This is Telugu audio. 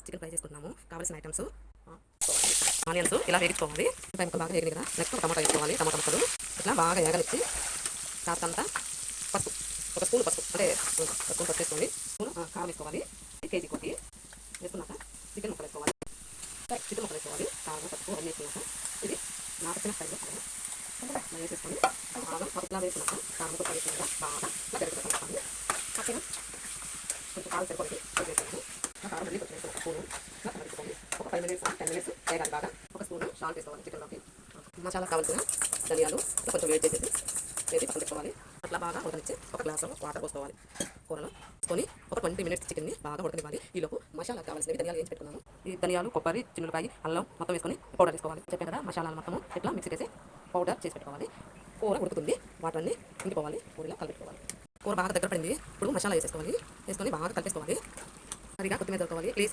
చికెన్ ఫ్రై చేసుకుంటున్నాము. కావాల్సిన ఐటమ్స్ ఆనియన్స్ ఇలా వేగించుకోవాలి. ఫ్రై ముక్కలు బాగా వేగినాయి కదా, నెక్స్ట్ టమాటా వేసుకోవాలి. టమాటా ముక్కలు ఇట్లా బాగా వేగనిచ్చి కాస్త అంతా పసుపు, ఒక స్పూన్ పసుపు అంటే ఒక స్పూన్ పసుపు వేసుకోండి. స్పూన్ కారం వేసుకోవాలి. కేజీ కొట్టి వేసుకున్నాక చికెన్ ముక్కలు వేసుకోవాలి. చికెన్ ముక్కలు వేసుకోవాలి. కారం పసుపు అన్నీ వేసుకున్నాక ఇది నాటిన ఫ్రైలో వేసేసుకొని బాగా ఇట్లా వేసుకున్నాక కారం ముక్కలు వేసుకున్నాక బాగా ఇట్లా పెరుగుతుంది. కొంచెం కారం సరిపోతుంది వేసుకోండి. కారం మళ్ళీ కొంచెం వేసుకోండి. స్పూను ఇట్లా కలుపుకోండి. ఒక 5 minutes 10 minutes వేగాలి బాగా. ఒక స్పూన్ సాల్ట్ వేసుకోవాలి చికెన్లోకి. మసాలా కావాల్సిన ధనియాలు కొంచెం వేడి చేసేసి వేసి పక్కన పెట్టుకోవాలి. అట్లా బాగా ఉడకనిచ్చి ఒక గ్లాసు వాటర్ పోసుకోవాలి. కూరలో కొని ఒక 20 minutes చికెన్ని బాగా ఉడకనివ్వాలి. ఈలోపు మసాలా కావాల్సినవి ధనియాలు వేసి పెట్టుకున్నాము. ఈ ధనియాలు, కొబ్బరి, చిన్నులపాయ, అల్లం మొత్తం వేసుకొని పౌడర్ వేసుకోవాలి. చెప్పాను కదా, మసాలాలు మొత్తము ఇట్లా మిక్సీ చేసి పౌడర్ చేసి పెట్టుకోవాలి. కూర ఉడుకుతుంది, వాటర్ అన్ని ఇంకిపోవాలి. కూరలో కలిపెట్టుకోవాలి. కూర బాగా దగ్గర పడింది. ఇప్పుడు మసాలా వేసేసుకోవాలి. వేసుకొని బాగా కలిపేసుకోవాలి. సరిగా కొత్తిమీర దొరకోవాలి. ప్లీజ్